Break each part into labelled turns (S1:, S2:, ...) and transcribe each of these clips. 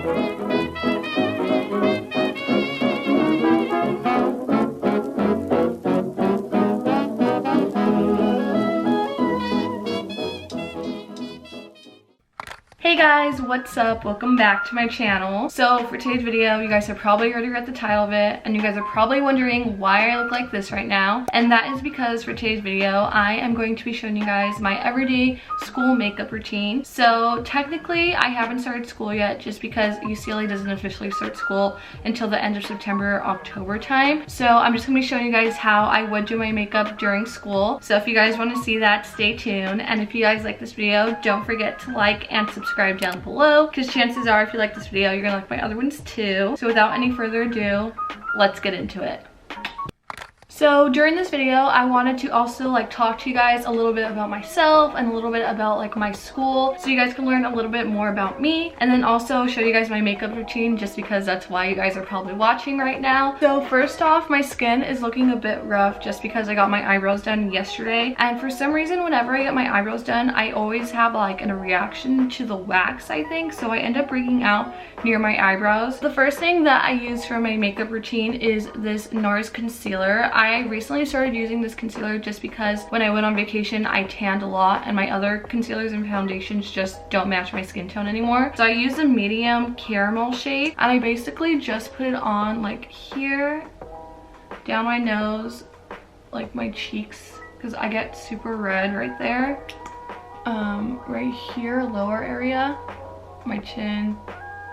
S1: Hey guys, what's up? Welcome back to my channel. So for today's video, you guys have probably already read the title of it, and you guys are probably wondering why I look like this right now. And that is because for today's video, I am going to be showing you guys my everyday school makeup routine. So technically, I haven't started school yet just because UCLA doesn't officially start school until the end of September, October time. So I'm just gonna be showing you guys how I would do my makeup during school. So if you guys want to see that, stay tuned. And if you guys like this video, don't forget to like and subscribe down below, because chances are if you like this video, you're gonna like my other ones too. So without any further ado, let's get into it. So during this video, I wanted to also like talk to you guys a little bit about myself and a little bit about like my school, so you guys can learn a little bit more about me, and then also show you guys my makeup routine just because that's why you guys are probably watching right now. So first off, my skin is looking a bit rough just because I got my eyebrows done yesterday, and for some reason whenever I get my eyebrows done, I always have like a reaction to the wax, I think, so I end up breaking out near my eyebrows. The first thing that I use for my makeup routine is this NARS concealer. I recently started using this concealer just because when I went on vacation I tanned a lot and my other concealers and foundations just don't match my skin tone anymore. So I use a medium caramel shade, and I basically just put it on like here, down my nose, like my cheeks, because I get super red right there, right here, lower area, my chin,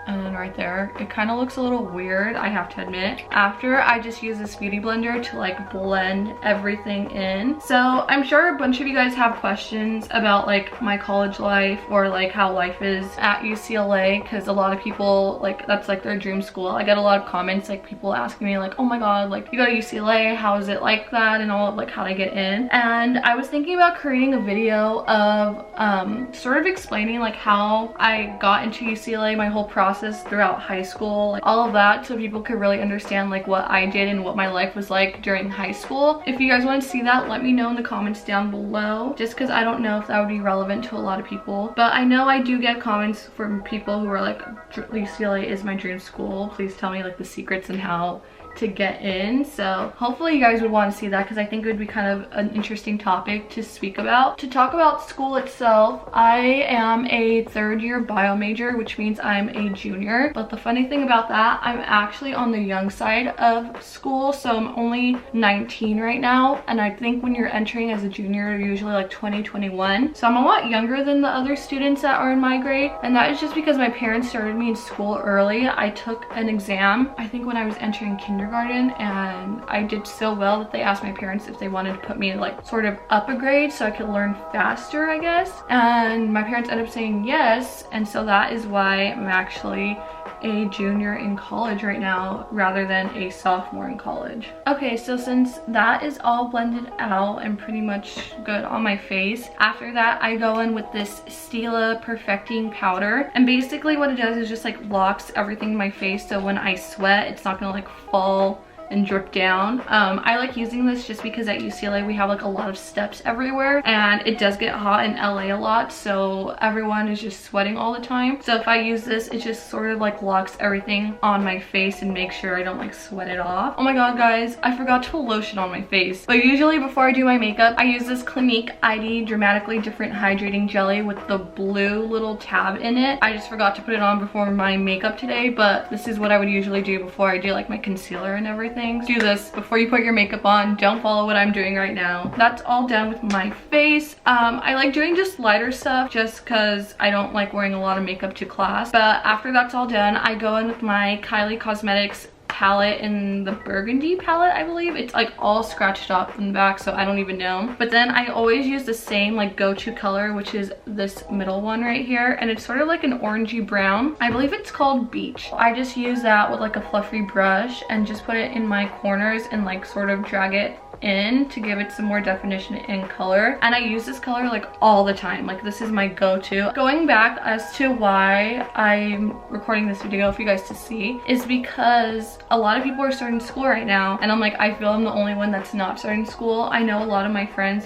S1: and then right there. It kind of looks a little weird, I have to admit. After, I just use this beauty blender to like blend everything in. So I'm sure a bunch of you guys have questions about like my college life or like how life is at UCLA, because a lot of people, like, that's like their dream school. I get a lot of comments, like people asking me like, oh my god, like you go to UCLA, how is it like that, and all of like how to get in. And I was thinking about creating a video of sort of explaining like how I got into UCLA, my whole process throughout high school, like all of that, so people could really understand like what I did and what my life was like during high school. If you guys want to see that, let me know in the comments down below, just because I don't know if that would be relevant to a lot of people. But I know I do get comments from people who are like, UCLA is my dream school, please tell me like the secrets and how to get in. So hopefully you guys would want to see that, because I think it would be kind of an interesting topic to speak about. To talk about school itself, I am a third-year bio major, which means I'm a junior. But the funny thing about that, I'm actually on the young side of school, so I'm only 19 right now, and I think when you're entering as a junior, you're usually like 20, 21. So I'm a lot younger than the other students that are in my grade, and that is just because my parents started me in school early. I took an exam, I think when I was entering kindergarten, and I did so well that they asked my parents if they wanted to put me like sort of up a grade so I could learn faster, I guess. And my parents ended up saying yes, and so that is why I'm actually a junior in college right now rather than a sophomore in college. Okay, so since that is all blended out and pretty much good on my face, after that I go in with this Stila perfecting powder, and basically what it does is just like locks everything in my face, so when I sweat it's not gonna like fall and drip down. I like using this just because at UCLA we have like a lot of steps everywhere, and it does get hot in LA a lot, so everyone is just sweating all the time. So if I use this, it just sort of like locks everything on my face and makes sure I don't like sweat it off. Oh my god guys, I forgot to put lotion on my face. But usually before I do my makeup, I use this Clinique ID Dramatically Different Hydrating Jelly with the blue little tab in it. I just forgot to put it on before my makeup today, but this is what I would usually do before I do like my concealer and everything. Do this before you put your makeup on. Don't follow what I'm doing right now. That's all done with my face. I like doing just lighter stuff just because I don't like wearing a lot of makeup to class. But after that's all done, I go in with my Kylie Cosmetics palette in the burgundy palette, I believe. It's like all scratched up in the back, so I don't even know. But then I always use the same like go-to color, which is this middle one right here, and it's sort of like an orangey brown. I believe it's called Beach. I just use that with like a fluffy brush and just put it in my corners and like sort of drag it in to give it some more definition and color. And I use this color like all the time. Like this is my go-to. Going back as to why I'm recording this video for you guys to see is because a lot of people are starting school right now, and I'm like, I feel I'm the only one that's not starting school. I know a lot of my friends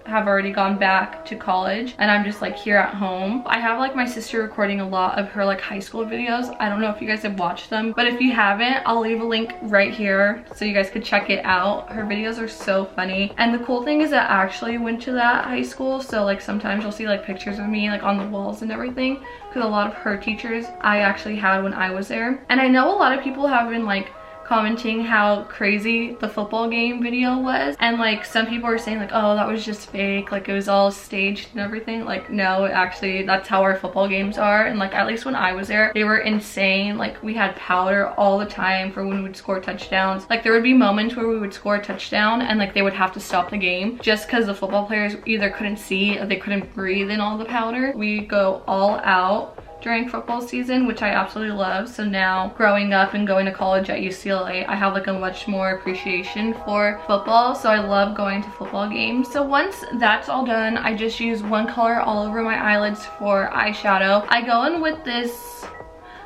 S1: have already gone back to college and I'm just like here at home. I have like my sister recording a lot of her like high school videos. I don't know if you guys have watched them, but if you haven't, I'll leave a link right here so you guys could check it out. Her videos are so funny. And the cool thing is that I actually went to that high school, so like sometimes you'll see like pictures of me like on the walls and everything, because a lot of her teachers I actually had when I was there. And I know a lot of people have been like commenting how crazy the football game video was, and like some people are saying like, oh, that was just fake, like it was all staged and everything. Like no, actually that's how our football games are. And like at least when I was there, they were insane. Like we had powder all the time for when we would score touchdowns. Like there would be moments where we would score a touchdown and like they would have to stop the game just because the football players either couldn't see or they couldn't breathe in all the powder. We go all out during football season, which I absolutely love. So now growing up and going to college at UCLA, I have like a much more appreciation for football, so I love going to football games. So once that's all done, I just use one color all over my eyelids for eyeshadow. I go in with this,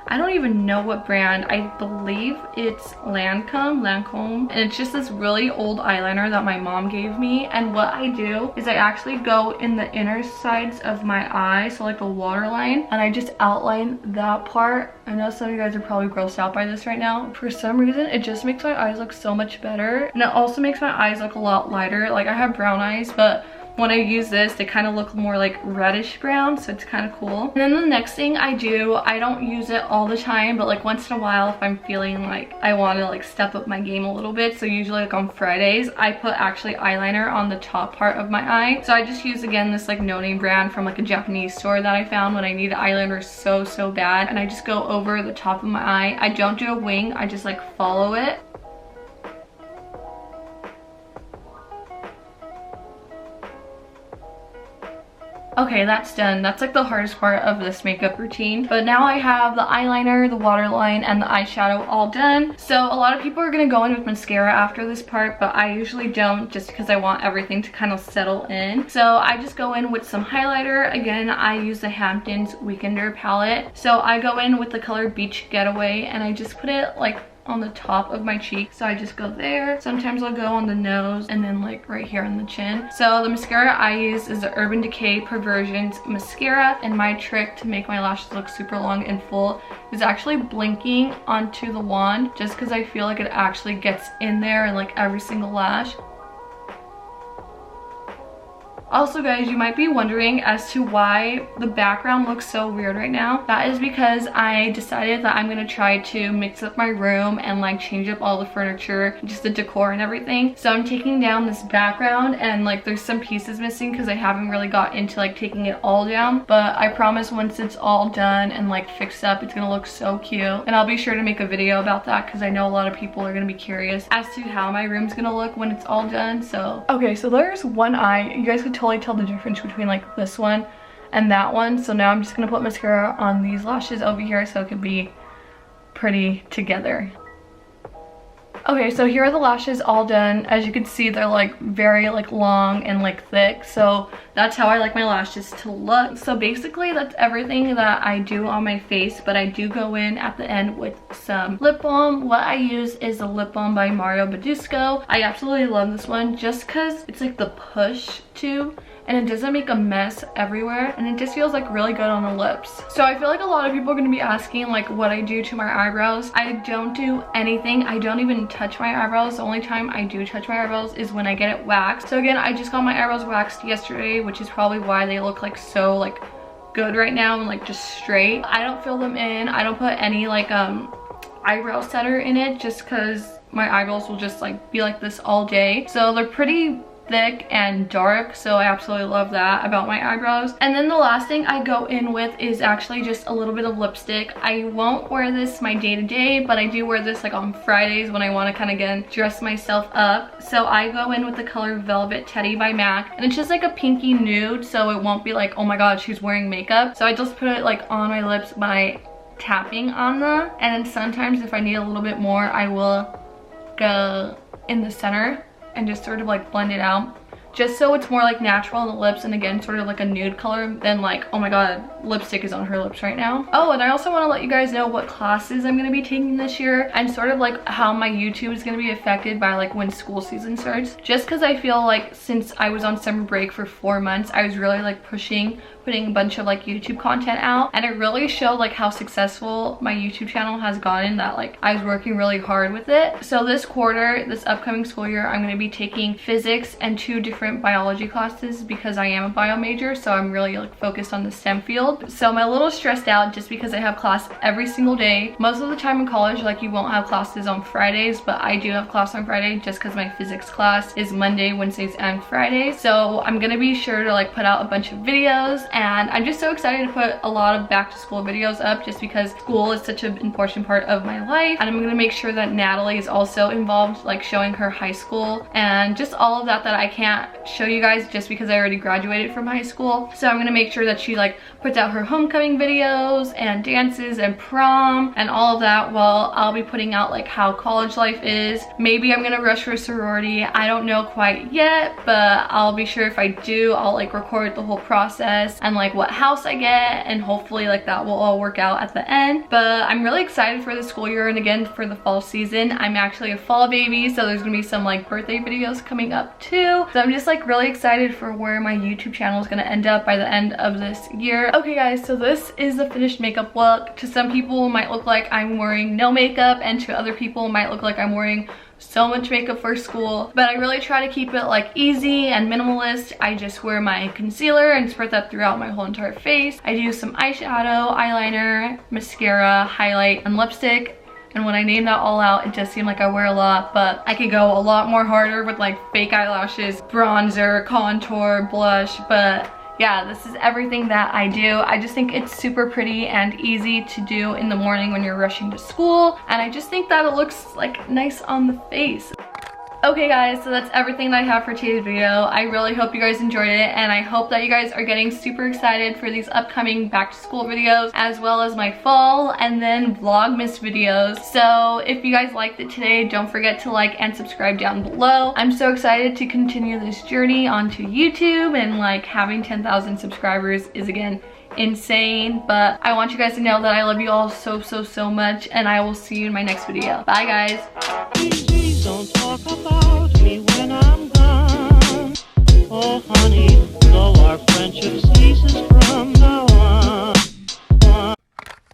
S1: I don't even know what brand, I believe it's Lancome, and it's just this really old eyeliner that my mom gave me. And what I do is I actually go in the inner sides of my eye, so like the waterline, and I just outline that part. I know some of you guys are probably grossed out by this right now. For some reason, it just makes my eyes look so much better, and it also makes my eyes look a lot lighter. Like I have brown eyes, but when I use this, they kind of look more like reddish brown, so it's kind of cool. And then the next thing I do, I don't use it all the time, but like once in a while if I'm feeling like I want to like step up my game a little bit, so usually like on Fridays, I put actually eyeliner on the top part of my eye. So I just use again this like no-name brand from like a Japanese store that I found when I need eyeliner so bad, and I just go over the top of my eye. I don't do a wing, I just like follow it. Okay, that's done. That's like the hardest part of this makeup routine. But now I have the eyeliner, the waterline, and the eyeshadow all done. So a lot of people are gonna go in with mascara after this part, but I usually don't, just because I want everything to kind of settle in. So I just go in with some highlighter. Again, I use the Hamptons Weekender palette. So I go in with the color Beach Getaway, and I just put it like on the top of my cheek. So I just go there. Sometimes I'll go on the nose and then like right here on the chin. So the mascara I use is the Urban Decay Perversions mascara, and my trick to make my lashes look super long and full is actually blinking onto the wand, just because I feel like it actually gets in there in like every single lash. Also guys, you might be wondering as to why the background looks so weird right now. That is because I decided that I'm gonna try to mix up my room and like change up all the furniture, just the decor and everything. So I'm taking down this background, and like there's some pieces missing because I haven't really got into like taking it all down. But I promise once it's all done and like fixed up, it's gonna look so cute. And I'll be sure to make a video about that because I know a lot of people are gonna be curious as to how my room's gonna look when it's all done. So okay, so there's one eye. You guys could totally tell the difference between like this one and that one. So now I'm just gonna put mascara on these lashes over here so it can be pretty together. Okay, so here are the lashes all done. As you can see, they're like very like long and like thick, so that's how I like my lashes to look. So basically that's everything that I do on my face, but I do go in at the end with some lip balm. What I use is the lip balm by Mario Badescu. I absolutely love this one just because it's like the push tube, and it doesn't make a mess everywhere, and it just feels like really good on the lips. So I feel like a lot of people are gonna be asking like what I do to my eyebrows. I don't do anything. I don't even touch my eyebrows. The only time I do touch my eyebrows is when I get it waxed. So again, I just got my eyebrows waxed yesterday, which is probably why they look like so like good right now and like just straight. I don't fill them in. I don't put any like eyebrow setter in it, just because my eyebrows will just like be like this all day. So they're pretty thick and dark, so I absolutely love that about my eyebrows. And then the last thing I go in with is actually just a little bit of lipstick. I won't wear this my day-to-day, but I do wear this like on Fridays when I want to kind of again dress myself up. So I go in with the color Velvet Teddy by MAC, and it's just like a pinky nude, so it won't be like, oh my god, she's wearing makeup. So I just put it like on my lips by tapping on them, and then sometimes if I need a little bit more, I will go in the center and just sort of like blend it out. just so it's more like natural on the lips, and again sort of like a nude color than like, oh my god, lipstick is on her lips right now. Oh, and I also want to let you guys know what classes I'm going to be taking this year, and sort of like how my YouTube is going to be affected by like when school season starts, just because I feel like since I was on summer break for 4 months, I was really like putting a bunch of like YouTube content out, and it really showed like how successful my YouTube channel has gotten, that like I was working really hard with it. So this quarter, this upcoming school year, I'm going to be taking physics and 2 different biology classes because I am a bio major, so I'm really like focused on the STEM field. So I'm a little stressed out just because I have class every single day. Most of the time in college, like you won't have classes on Fridays, but I do have class on Friday just because my physics class is Monday, Wednesdays, and Fridays. So I'm gonna be sure to like put out a bunch of videos, and I'm just so excited to put a lot of back to school videos up just because school is such an important part of my life, and I'm gonna make sure that Natalie is also involved, like showing her high school and just all of that I can't show you guys just because I already graduated from high school. So I'm gonna make sure that she like puts out her homecoming videos and dances and prom and all of that, while I'll be putting out like how college life is. Maybe I'm gonna rush for a sorority, I don't know quite yet, but I'll be sure if I do, I'll like record the whole process and like what house I get, and hopefully like that will all work out at the end. But I'm really excited for the school year, and again for the fall season. I'm actually a fall baby, so there's gonna be some like birthday videos coming up too. So I'm just like really excited for where my YouTube channel is gonna end up by the end of this year. Okay guys, so this is the finished makeup look. To some people it might look like I'm wearing no makeup, and to other people it might look like I'm wearing so much makeup for school, but I really try to keep it like easy and minimalist. I just wear my concealer and spread that throughout my whole entire face. I do some eyeshadow, eyeliner, mascara, highlight, and lipstick. And when I name that all out, it does seem like I wear a lot, but I could go a lot more harder with like fake eyelashes, bronzer, contour, blush, but yeah, this is everything that I do. I just think it's super pretty and easy to do in the morning when you're rushing to school, and I just think that it looks like nice on the face. Okay guys, so that's everything that I have for today's video. I really hope you guys enjoyed it, and I hope that you guys are getting super excited for these upcoming back to school videos, as well as my fall and then Vlogmas videos. So if you guys liked it today, don't forget to like and subscribe down below. I'm so excited to continue this journey onto YouTube, and like having 10,000 subscribers is again insane, but I want you guys to know that I love you all so much, and I will see you in my next video. Bye guys.
S2: Please don't talk about me when I'm gone. Oh honey, though our friendship's